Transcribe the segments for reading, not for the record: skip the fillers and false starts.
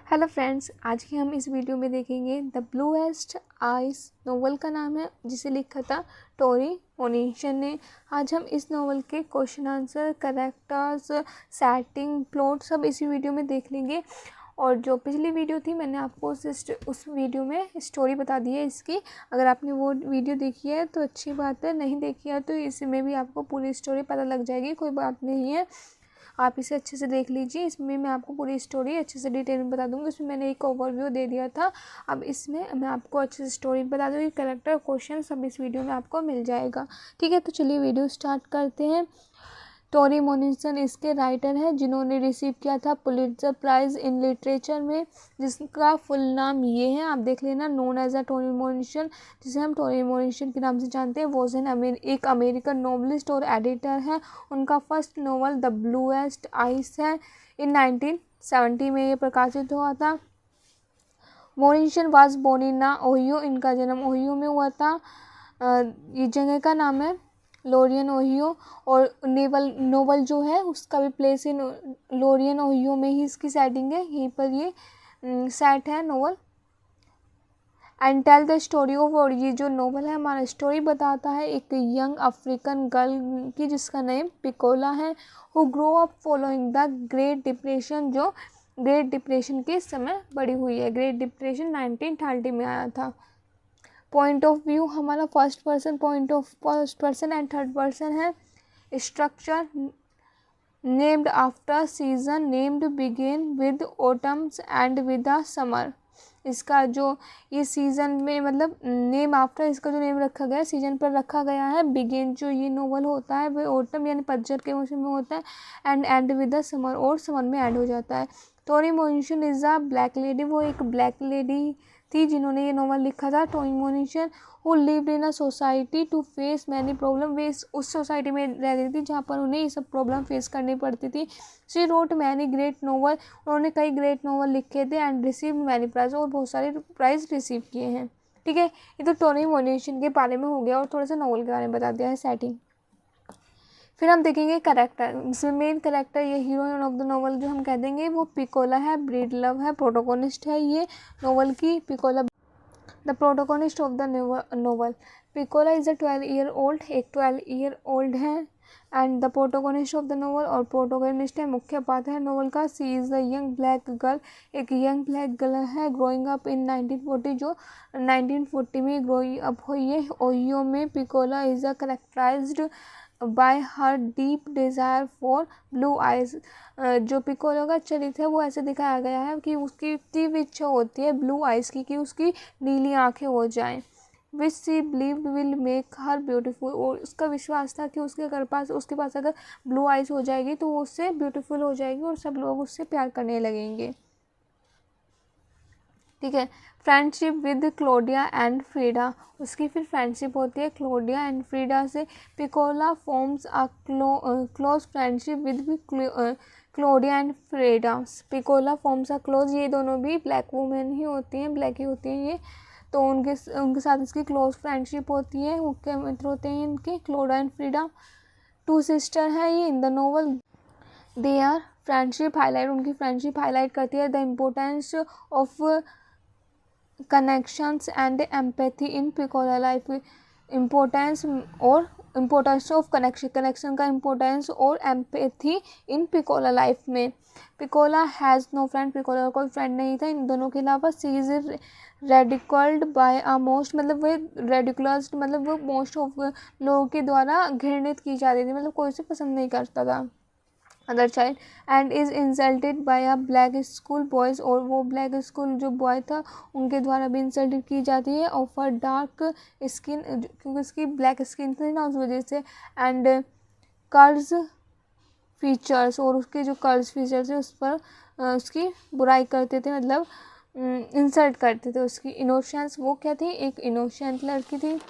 Hello friends, आज की हम इस वीडियो में देखेंगे द ब्लूएस्ट आइज। नोवेल का नाम है जिसे लिखा था टोरी मोनिशन ने। आज हम इस नोवेल के question answer, characters, setting, plot सब इसी वीडियो में देख लेंगे। और जो पिछली वीडियो थी मैंने आपको उस वीडियो में स्टोरी बता दी है इसकी। अगर आपने वो वीडियो देखी है तो अच्छी बात है, नहीं देखी है तो इसमें भी आपको पूरी स्टोरी पता लग जाएगी, कोई बात नहीं है। आप इसे अच्छे से देख लीजिए। इसमें मैं आपको पूरी स्टोरी अच्छे से डिटेल में बता दूंगी। इसमें मैंने एक ओवरव्यू दे दिया था, अब इसमें मैं आपको अच्छे से स्टोरी बता दूंगी। कैरेक्टर, क्वेश्चन सब इस वीडियो में आपको मिल जाएगा। ठीक है, तो चलिए वीडियो स्टार्ट करते हैं। टोरी मोनिसन इसके राइटर हैं जिन्होंने रिसीव किया था पुलित्जर प्राइज़ इन लिटरेचर में, जिसका फुल नाम ये है, आप देख लेना, नोन एज अ टोरी मोनिसन, जिसे हम टोरी मोनिसन के नाम से जानते हैं। वो एक अमेरिकन नॉवलिस्ट और एडिटर है। उनका first novel the bluest ice है, इन 1970 में ये प्रकाशित हुआ था। मोनिसन वाज बोर्न इन ओहियो, इनका जन्म ओहियो में हुआ था। ये जगह का नाम है लोरियन ओहियो। और नोवल जो है उसका भी प्लेस इन लोरियन ओहियो में ही इसकी सेटिंग है, यहीं पर ये सेट है novel. And tell the story of, और ये जो नोवेल है हमारा स्टोरी बताता है एक यंग अफ्रीकन गर्ल की जिसका नेम पिकोला है, who grow up following the great depression, जो ग्रेट डिप्रेशन के समय बड़ी हुई है। ग्रेट डिप्रेशन 1930 में आया था। पॉइंट ऑफ व्यू हमारा first person and third person है। Structure named after season, named begin with autumns end with the summer. इसका जो ये सीज़न में मतलब नेम आफ्टर, इसका जो नेम रखा गया है सीजन पर रखा गया है। बिगिन जो ये नोवेल होता है वो ऑटम यानी पतझड़ के मौसम में होता है, and end with the summer, और समर में एंड हो जाता है। Toni Morrison is a black lady, वो एक ब्लैक लेडी थी जिन्होंने ये नोवेल लिखा था। Toni Morrison who lived in a society to face many problem, वे उस सोसाइटी में रह रही थी जहाँ पर उन्हें ये सब प्रॉब्लम फेस करनी पड़ती थी। She wrote many great novel, उन्होंने कई ग्रेट नोवेल लिखे थे। एंड रिसीव मैनी प्राइज, और बहुत सारे प्राइज रिसीव किए हैं। ठीक है, ये तो टोनी मोनिशन के बारे में हो गया, और थोड़ा सा नोवेल के बारे में बता दिया है, सेटिंग। फिर हम देखेंगे करेक्टर। इसमें मेन करेक्टर, ये हीरोइन ऑफ द नोवेल जो हम कह देंगे वो पिकोला है, ब्रीड लव है, प्रोटोगोनिस्ट है ये नोवेल की। Pecola the protagonist of the novel. Pecola is a 12 year old, एक 12 ईयर ओल्ड है। And the protagonist of the novel, और प्रोटोगोनिस्ट है, मुख्य पात्र है नोवेल का। She is the young black girl, एक यंग ब्लैक गर्ल है, ग्रोइंग अप इन 1940, जो 1940 में ग्रोइंग अप हुई है ओहियो में। Pecola is a characterized by her deep desire for blue eyes. जो पिकोलो का चरित्र है वो ऐसे दिखाया गया है कि उसकी तीव्र इच्छा होती है ब्लू आइज की, कि उसकी नीली आंखें हो जाएं, which she believed will make her beautiful, और उसका विश्वास था कि उसके पास अगर ब्लू आइज हो जाएगी तो वो उससे ब्यूटीफुल हो जाएगी और सब लोग उससे प्यार करने लगेंगे। ठीक है, friendship with Claudia and Frieda, उसकी फिर फ्रेंडशिप होती है क्लोडिया एंड फ्रीडा से। Pecola forms a close friendship with Claudia and Frieda. Pecola forms a close, ये दोनों भी ब्लैक वुमेन ही होती हैं, ब्लैक ही होती हैं ये, तो उनके साथ इसकी क्लोज फ्रेंडशिप होती है। मुख्य मित्र होते हैं इनके Claudia and Frieda. Two sister हैं ये in the novel. They are friendship highlight, उनकी फ्रेंडशिप हाईलाइट करती है the importance of connections and empathy in Pecola life. Importance of connection का इम्पोर्टेंस और एम्पैथी इन पिकोला लाइफ में। Pecola has no friend, Pecola का कोई friend नहीं था इन दोनों के अलावा। She is ridiculed by a most, मतलब वो रेडिकुलस्ड, मतलब वो मोस्ट ऑफ लोगों के द्वारा घृणित की जाती थी, मतलब कोई उसे पसंद नहीं करता था other child. And is insulted by a black school boys, और वो ब्लैक स्कूल जो बॉय था उनके द्वारा भी इंसल्टेड की जाती है। ऑफ अ डार्क स्किन, क्योंकि उसकी ब्लैक स्किन थी ना उस वजह से। एंड कर्ज फीचर्स, और उसके जो कर्ज फीचर्स है उस पर उसकी बुराई करते थे, मतलब इंसल्ट करते थे उसकी। इनोसेंस, वो क्या थी, एक इनोसेंट लड़की थी।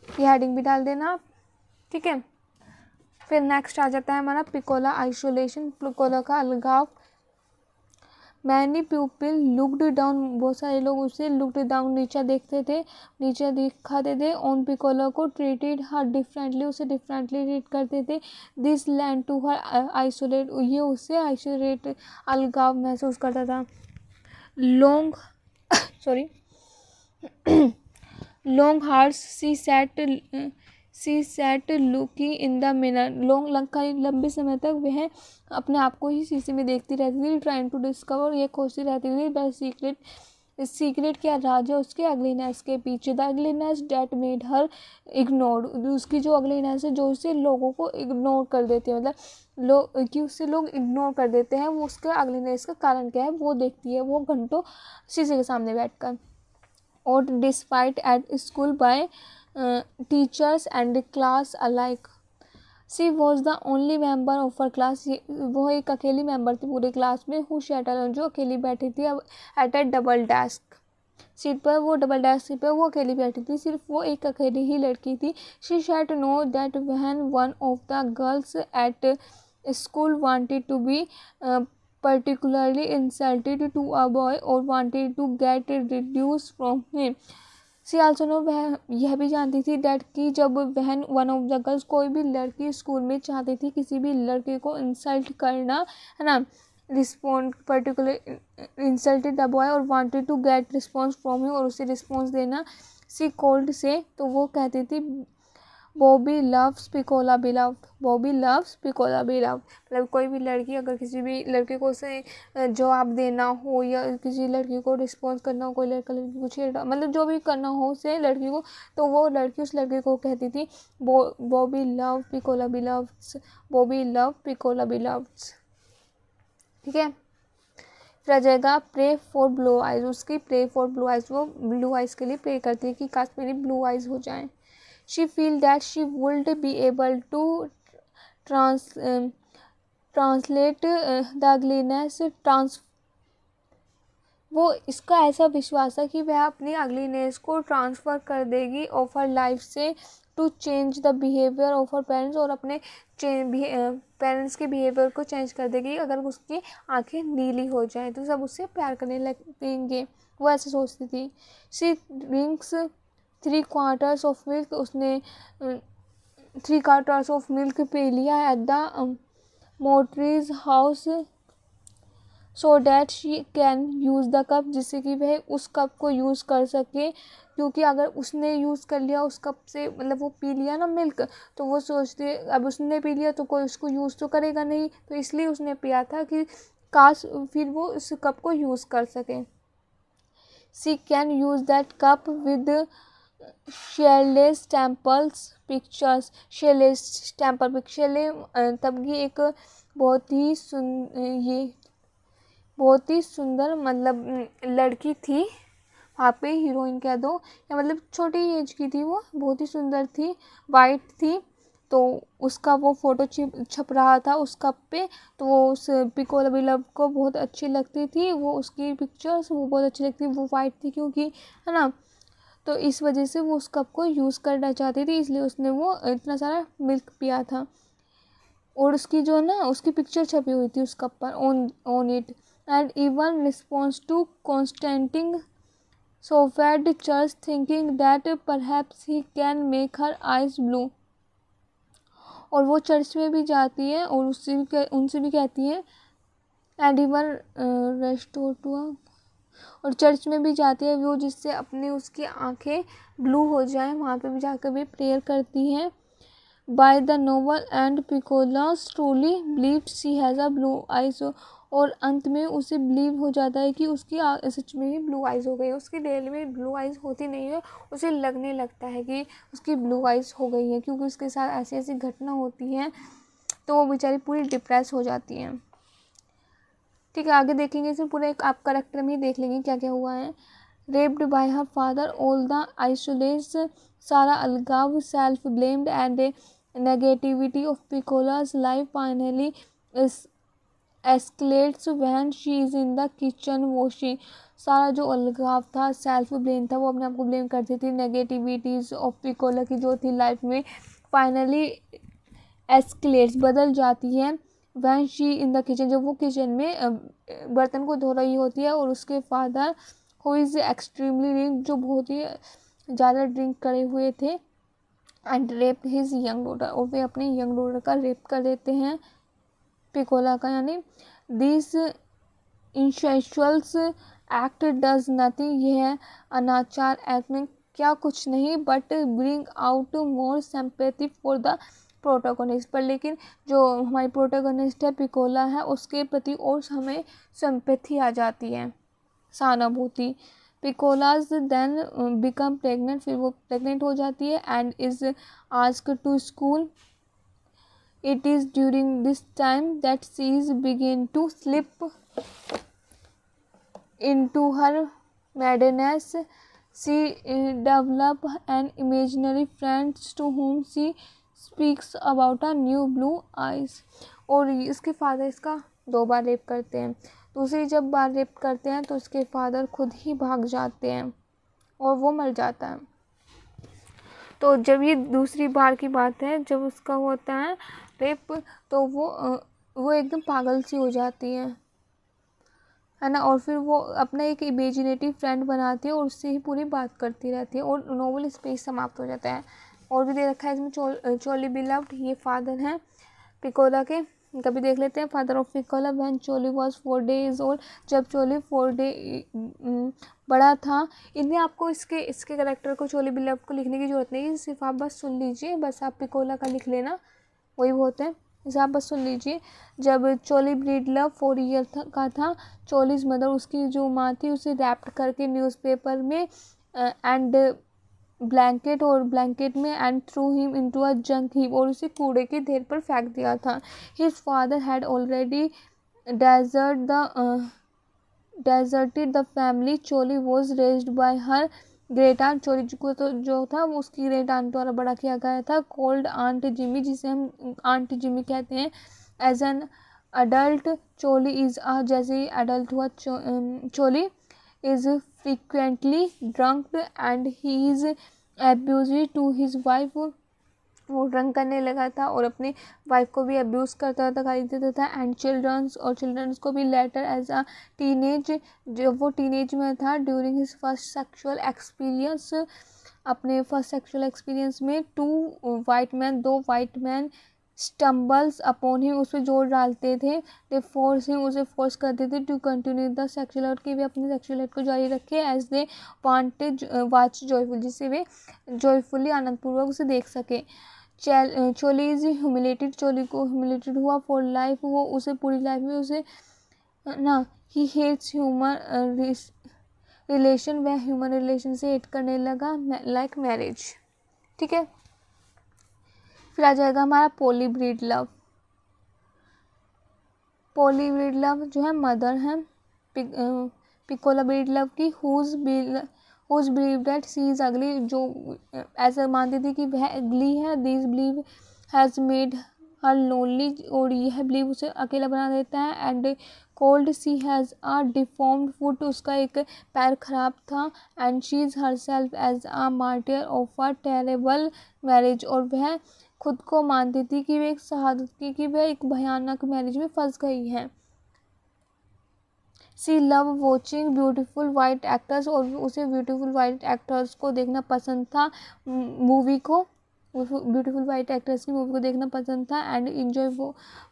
ये हेडिंग भी डाल देना आप। ठीक है, फिर नेक्स्ट आ जाता है हमारा पिकोला आइसोलेशन, पिकोला का अलगाव। मैनी पीपल लुकड डाउन, बहुत सारे लोग उसे लुकड डाउन, नीचा देखते थे, नीचे दिखाते थे। ऑन पिकोला को ट्रीटेड हर डिफरेंटली, उसे डिफरेंटली ट्रीट करते थे। This land to her isolate, ये उससे आइसोलेट अलगाव महसूस करता था। Long sorry long hours she sat looking in the mirror, लंबे समय तक वह अपने आप को ही शीशे में देखती रहती थी। ट्राइंग टू डिस्कवर, ये खोजती रहती थी द सीक्रेट क्या राज है उसके अगलीनेस के पीछे। The ugliness that made her ignored, उसकी जो अगलीनेस है जो उसे लोगों को इग्नोर कर देती है, मतलब लोग कि उससे लोग इग्नोर कर देते हैं, वो उसके अगलीनेस का कारण क्या है वो देखती है वो घंटों शीशे के सामने बैठकर। और despite at school by teachers and class alike, she was the only member of her class, वो एक अकेली मेंबर थी पूरे क्लास में। हु सैट अलोन, जो अकेली बैठी थी अब at a double desk seat पर, वो डबल डेस्क सीट पर वो अकेली बैठी थी, सिर्फ वो एक अकेली ही लड़की थी। She sat know that when one of the girls at school wanted to be particularly insulted to a boy or wanted to get reduced from him. She also know, वह यह भी जानती थी डैट कि जब बहन वन ऑफ द गर्ल्स, कोई भी लड़की स्कूल में चाहती थी किसी भी लड़के को इंसल्ट करना, है ना, respond particular insulted the boy और wanted to get response from him, और उसे रिस्पॉन्स देना, सी कॉल्ड से, तो वो कहती थी Bobby loves पिकोला beloved, Bobby loves पिकोला beloved, मतलब कोई भी लड़की अगर किसी भी लड़के को उसे जवाब देना हो या किसी लड़की को रिस्पॉन्स करना हो, कोई लड़का लड़की को छेड़ा, मतलब जो भी करना हो उसे लड़की को, तो वो लड़की उस लड़के को कहती थी बॉबी लव पिकोला बिलव्ड्स, बॉबी लव पिकोला बिलव्ड्स। ठीक है, फिर आ जाएगा प्रे फॉर ब्लू आइज, उसकी प्रे फॉर ब्लू आइज, वो ब्लू आइज के लिए प्रे करती है कि काश मेरी ब्लू आइज हो जाएं। She feel that she would be able to translate the ugliness वो इसका ऐसा विश्वास है कि वह अपनी अगलीनेस को ट्रांसफ़र कर देगी ऑफ हर लाइफ से, to change the behaviour of her parents, और अपने पेरेंट्स के बिहेवियर को चेंज कर देगी। अगर उसकी आंखें नीली हो जाएं तो सब उससे प्यार करने लगेंगे, वो ऐसे सोचती थी। She drinks 3 quarters of milk, उसने 3 quarters ऑफ मिल्क पी लिया at the MacTeers house, so that she can use the cup, जिससे कि वह उस कप को यूज़ कर सके, क्योंकि अगर उसने यूज़ कर लिया उस कप से, मतलब वो पी लिया ना मिल्क, तो वो सोचती है अब उसने पी लिया तो कोई उसको यूज़ तो करेगा नहीं, तो इसलिए उसने पिया था कि काश फिर वो उस कप को यूज़ कर सके। She can use that cup with Shirley Temple's pictures, Shirley Temple picture, तब की एक बहुत ही सुंदर मतलब लड़की थी वहाँ पे, हीरोइन कह दो या मतलब छोटी एज की थी, वो बहुत ही सुंदर थी, वाइट थी, तो उसका वो फ़ोटो छप रहा था उस कप पे, तो वो उस पिकोला बिलव्ड को बहुत अच्छी लगती थी, वो उसकी पिक्चर्स वो बहुत अच्छी लगती थी, वो वाइट थी क्योंकि, है ना, तो इस वजह से वो उस कप को यूज़ करना चाहती थी, इसलिए उसने वो इतना सारा मिल्क पिया था, और उसकी जो ना उसकी पिक्चर छपी हुई थी उस कप पर on it, and even response to consulting Soaphead Church thinking that perhaps he can make her eyes blue, और वो चर्च में भी जाती है और उनसे भी कहती है, एंड इवन रेस्टोर टू, और चर्च में भी जाती है वो जिससे अपनी उसकी आंखें ब्लू हो जाएं, वहाँ पे भी जाकर भी प्रेयर करती हैं। By the novel and पिकोला truly believed she has a blue eyes, और अंत में उसे बिलीव हो जाता है कि उसकी सच में ही ब्लू आइज़ हो गई है, उसकी रियल में ब्लू आइज़ होती नहीं है, उसे लगने लगता है कि उसकी ब्लू आइज़ हो गई है, क्योंकि उसके साथ ऐसी ऐसी घटना होती हैं, तो वो बेचारी पूरी डिप्रेस हो जाती हैं। ठीक है, आगे देखेंगे, इसमें पूरा एक आप करेक्टर में ही देख लेंगे क्या क्या हुआ है। Raped by her father, all the isolates, सारा अलगाव, self blamed and negativity of Pecola's life finally escalates when she is in the kitchen washing, सारा जो अलगाव था, सेल्फ ब्लेम था, वो अपने आप को ब्लेम करती थी, नेगेटिविटीज़ ऑफ पिकोला की जो थी लाइफ में फाइनली एस्केलेट्स बदल जाती है when she in the kitchen, जब वो किचन में बर्तन को धो रही होती है, और उसके father who is extremely drink, जो बहुत ही ज़्यादा ड्रिंक करे हुए थे, and rape his young daughter, और वे अपने यंग डॉटर का रेप कर देते हैं, पिकोला का। यानी दिस इंसेक्सुअल्स एक्ट डज नथिंग, यह अनाचार एक्ट में क्या कुछ नहीं but bring out more sympathy for the protagonist, पर लेकिन जो हमारी प्रोटोगोनिस्ट है पिकोला है, उसके प्रति और हमें सिंपैथी आ जाती है, सहानुभूति। पिकोलाज देन बिकम प्रेग्नेंट, फिर वो प्रेग्नेंट हो जाती है, and is asked to school. It is during this time that she is begin to slip into her madness. She develop an imaginary friend to whom she speaks about a new blue eyes. और इसके father इसका 2 बार rape करते हैं। दूसरी जब बार rape करते हैं तो इसके फादर खुद ही भाग जाते हैं और वो मर जाता है। तो जब ये दूसरी बार की बात है, जब उसका होता है रेप, तो वो एकदम पागल सी हो जाती है ना, और फिर वो अपना एक इमेजिनेटिव फ्रेंड बनाती है और उससे ही पूरी बात करती रहती है, और नोवेल स्पेस समाप्त हो जाता है। और भी दे रखा है इसमें चोली बिलव्ड, ये फादर हैं पिकोला के, कभी देख लेते हैं। Father of पिकोला when choli was 4 days old, जब चोली 4 डे बड़ा था। इन्हें आपको इसके करेक्टर को, चोली बिलव्ड को लिखने की जरूरत नहीं है, सिर्फ आप बस सुन लीजिए, बस आप पिकोला का लिख लेना, वही बहुत है। इसे आप बस सुन लीजिए। जब चोली ब्रीडलव 4 ईयर का था, चोलीज मदर, उसकी जो माँ थी, उसे रैप्ड करके न्यूज़पेपर में एंड ब्लैंकेट में and threw him into a junk heap, और उसे कूड़े के ढेर पर फेंक दिया था। His father had already deserted the family. Cholly was raised by her great aunt, Cholly को तो जो था वो उसकी ग्रेट आंट द्वारा बड़ा किया गया था, कोल्ड आंट जिमी, जिसे हम आंट जिमी कहते हैं। As an adult Cholly is जैसे ही अडल्ट हुआ, Cholly is frequently drunk and he is abusive to his wife, वो ड्रंक करने लगा था और अपने वाइफ को भी अब्यूज़ करता था, गाली देता था, एंड चिल्ड्रंस को भी लेटर एज अ टीनेज, जब वो टीनेज में था, during his first sexual experience, अपने फर्स्ट सेक्सुअल एक्सपीरियंस में 2 white man stumbles upon him, उस पर जोर डालते थे, दे फोर्स हिम, उसे फोर्स करते थे to continue the sexual act, कि वे अपने सेक्सुअल एक्ट को जारी रखे, as they wanted watch joyful, जिससे वे जॉयफुली आनंदपूर्वक उसे देख सके। चोली इज ह्यूमिलेटेड, चोली को ह्यूमिलेटेड हुआ फॉर लाइफ, वो उसे पूरी लाइफ में उसे ना, ही हेट्स ह्यूमन रिलेशन, वह ह्यूमन रिलेशन से हेट करने लगा, लाइक मैरिज। ठीक है, फिर आ जाएगा हमारा Polly Breedlove. Polly Breedlove जो है मदर है पिकोला ब्रीड लव की, whose believe that she is ugly, जो ऐसा मानती थी कि वह अगली है। This believe has made her lonely, और यह बिलीव उसे अकेला बना देता है। And cold, she has a deformed foot, उसका एक पैर खराब था। And she is herself as a martyr of a terrible marriage, और वह खुद को मानती थी कि वे एक शहादत की, कि वह एक भयानक मैरिज में फंस गई है। She love watching beautiful white actors, और उसे ब्यूटीफुल वाइट एक्टर्स को देखना पसंद था, मूवी को, ब्यूटीफुल वाइट एक्टर्स की मूवी को देखना पसंद था। And enjoy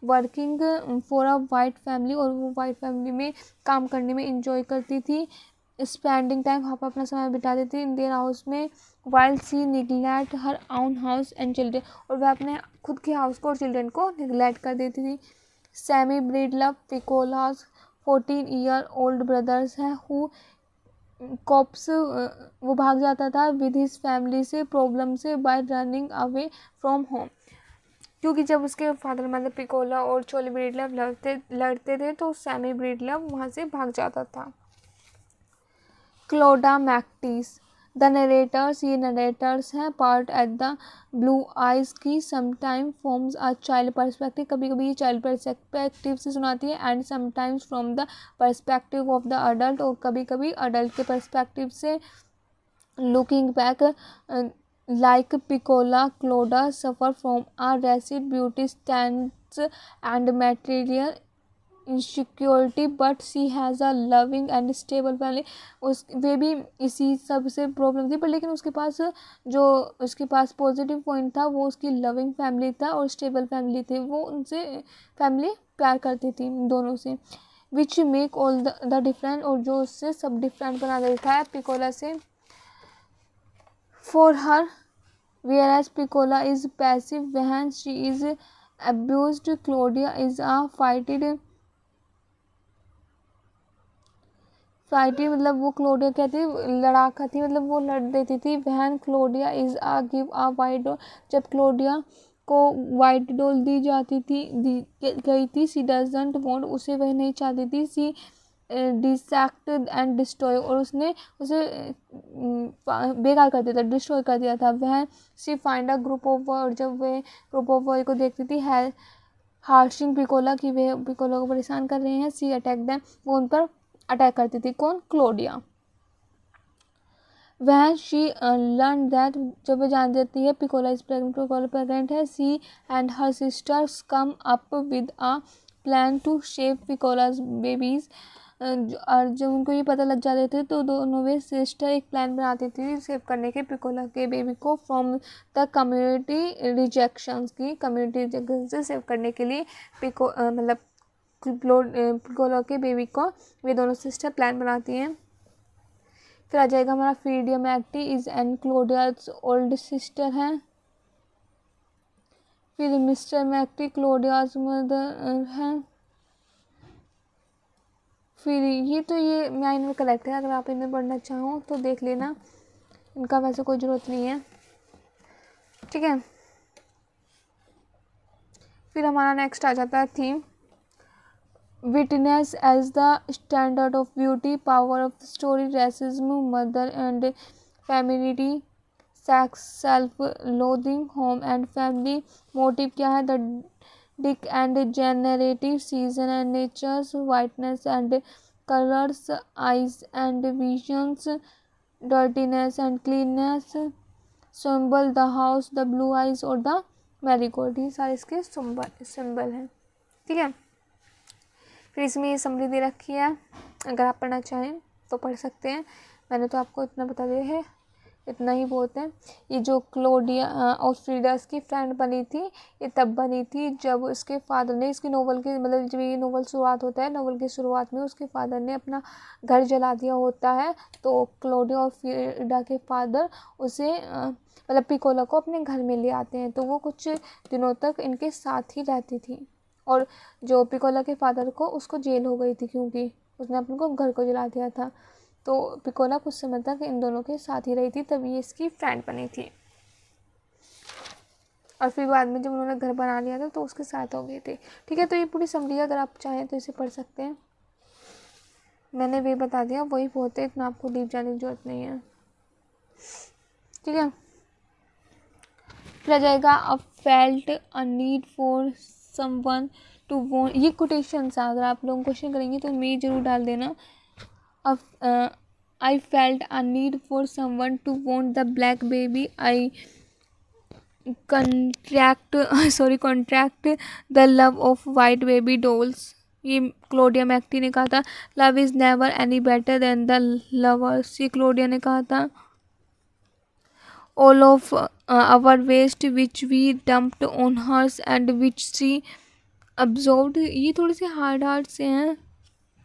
working for a white family, और वो वाइट फैमिली में काम करने में इंजॉय करती थी। स्पेंडिंग टाइम, वहाँ पर अपना समय बिताती थी इन देयर हाउस में, while she neglect her own house and children, और वह अपने खुद के हाउस को और चिल्ड्रन को निगलेक्ट कर देती थी। Sammy Breedlove Pecola's 14 year old brothers हैं, हु कॉप्स, वो भाग जाता था विद हिज फैमिली से, प्रॉब्लम से, by running away from home, क्योंकि जब उसके फादर मदर पिकोला और चोली ब्रीड लव लड़ते थे तो सैमी ब्रीड लव वहाँ से भाग जाता था। क्लोडा मैक्टिस द नरेटर्स, ये नरेटर्स हैं, part at the blue eyes की, sometime forms a child perspective, कभी कभी ये चाइल्ड पर्सपेक्टिव से सुनाती है, and sometimes from the perspective of the adult, और कभी कभी अडल्ट के पर्सपेक्टिव से। Looking back like Piccola, Cloda suffer from a recent beauty standards and material insecurity, but she has a loving and stable family. उस वे भी इसी सब से प्रॉब्लम थी, पर लेकिन उसके पास जो उसके पास पॉजिटिव पॉइंट था वो उसकी लविंग फैमिली था और स्टेबल फैमिली थी। वो उनसे फैमिली प्यार करती थी दोनों से, which make all the different, और जो उससे सब डिफरेंट बना देता है पिकोला से। For her whereas Piccola is passive when she is abused, Claudia is a fighted मतलब वो क्लोडिया क्या थी, लड़ाका थी, मतलब वो लड़ देती थी। When Claudia is a give a white doll, जब क्लोडिया को वाइट डॉल दी जाती थी, दी गई थी, सी डजंट वांट, उसे वह नहीं चाहती थी, सी डिसेक्ट एंड डिस्ट्रॉय, और उसने उसे बेकार कर दिया था, डिस्ट्रॉय कर दिया था। वह she find a group of boy, जब वह ग्रुप ऑफ बॉय को देखती थी है हार्शिंग पिकोला की वे पिकोला को परेशान कर रहे हैं, सी अटैक देम, वो उन पर अटैक करती थी। कौन? क्लोडिया। वह शी लर्न दैट, जब वह जान जाती है Pecola is pregnant, Pecola pregnant है, she and her sisters come up with a plan to save Pecola's babies, और जब उनको ये पता लग जाते थे तो दोनों वे सिस्टर एक प्लान बनाती थी सेव करने के पिकोला के बेबी को फ्रॉम द कम्युनिटी रिजेक्शंस की, कम्युनिटी रिजेक्शन से सेव करने के लिए मतलब पिकोला के बेबी को वे दोनों सिस्टर प्लान बनाती हैं। फिर आ जाएगा हमारा फीडिया मैक्टी इज एंड क्लोडियाज ओल्ड सिस्टर है। फिर मिस्टर मैक्टी क्लोडियाज मदर है। फिर ये माइंड में करेक्ट है, अगर आप इन्हें पढ़ना चाहो तो देख लेना, इनका वैसे कोई ज़रूरत नहीं है, ठीक है। फिर हमारा नेक्स्ट आ जाता है theme, whiteness as the standard of beauty, power of story, racism, mother and femininity, sex, self loathing, home and family, motive क्या है, the dick and generative, season and natures, whiteness and colours, eyes and visions, dirtiness and cleanness, symbol, the house, the blue eyes और the marigold, ये सारे इसके symbol हैं, ठीक है। फिर इसमें ये समरी दे रखी है, अगर आप पढ़ना चाहें तो पढ़ सकते हैं, मैंने तो आपको इतना बता दिया है, इतना ही बहुत है। ये जो क्लोडिया और फ्रीडास की फ्रेंड बनी थी, ये तब बनी थी जब उसके फादर ने, इसकी नोवेल के मतलब जब ये नोवेल शुरुआत होता है, नोवेल की शुरुआत में उसके फादर ने अपना घर जला दिया होता है, तो क्लोडिया और फ्रीडा के फादर उसे मतलब पिकोला को अपने घर में ले आते हैं, तो वो कुछ दिनों तक इनके साथ ही रहती थी, और जो पिकोला के फादर को उसको जेल हो गई थी क्योंकि उसने अपने को घर को जला दिया था, तो पिकोला कुछ समय तक इन दोनों के साथ ही रही थी, तभी इसकी फ्रेंड बनी थी, और फिर बाद में जब उन्होंने घर बना लिया था तो उसके साथ हो गए थे, ठीक है। तो ये पूरी समरी, अगर आप चाहें तो इसे पढ़ सकते हैं, मैंने वे बता दिया, वही बहुत है, इतना आपको डीप जाने की जरूरत नहीं है, ठीक है। फिर आ जाएगा a felt a need for someone to want, ये कोटेशंस है, अगर आप लोग क्वेश्चन करेंगे तो मैं जरूर डाल देना। I felt a need for someone to want the black baby. I contract the love of white baby dolls. ये क्लोडिया मैक्टी ने कहा था। Love is never any better than the lovers, ये क्लोडिया ने कहा था। All of our waste which we dumped on hers and which she absorbed, ये थोड़े से हार्ड से हैं,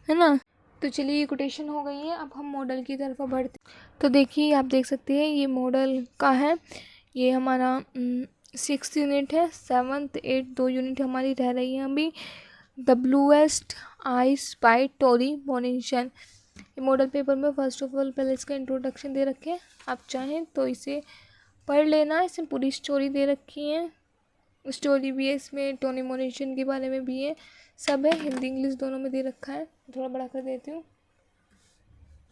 है ना। तो चलिए ये कोटेशन हो गई है, अब हम मॉडल की तरफ बढ़ते। तो देखिए आप देख सकते हैं ये मॉडल का है, ये हमारा 6th यूनिट है, 7th 8th 2 यूनिट हमारी रह रही है अभी। The bluest eyes bye Tori मोनिशन, ये मॉडल पेपर में फर्स्ट ऑफ ऑल पहले इसका इंट्रोडक्शन दे रखे हैं, आप चाहें तो इसे पढ़ लेना, इसमें पूरी स्टोरी दे रखी है, स्टोरी भी है इसमें, टोनी मोनिशन के बारे में भी है, सब है, हिंदी इंग्लिश दोनों में दे रखा है, थोड़ा बड़ा कर देती हूँ,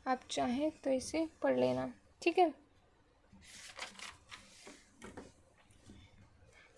आप चाहें तो इसे पढ़ लेना, ठीक है।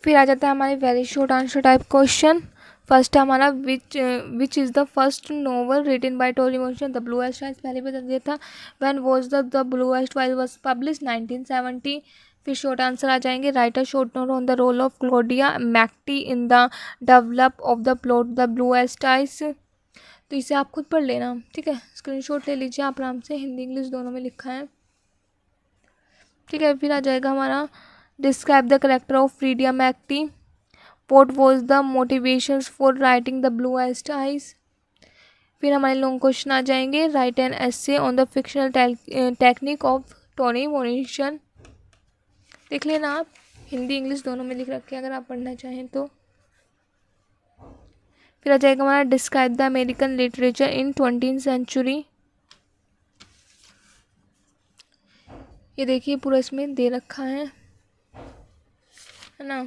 फिर आ जाता है हमारे very short answer type question. First हमारा which is the first novel written by Toni Morrison, the bluest eyes, पहले बता दिया था। When was the bluest eyes was publish, 1970। फिर शॉर्ट आंसर आ जाएंगे, write a short note on the role of Claudia MacTeer in the develop of the plot the bluest eyes. तो इसे आप खुद पढ़ लेना, ठीक है, स्क्रीनशॉट ले लीजिए आप आराम से, हिंदी इंग्लिश दोनों में लिखा है, ठीक है। फिर आ जाएगा हमारा describe the character of Frieda MacTeer, what was the motivations for writing the bluest eyes. फिर हमारे लॉन्ग क्वेश्चन आ जाएंगे, write an essay on the fictional technique of Toni Morrison. देख लेना आप, हिंदी इंग्लिश दोनों में लिख रखे हैं अगर आप पढ़ना चाहें तो। फिर आ जाएगा हमारा describe the American literature in 20th century. ये देखिए पूरा इसमें दे रखा है ना।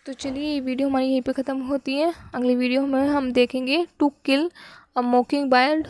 तो चलिए ये वीडियो हमारी यहीं पे ख़त्म होती है, अगली वीडियो में हम देखेंगे टू किल अ मॉकिंग बर्ड।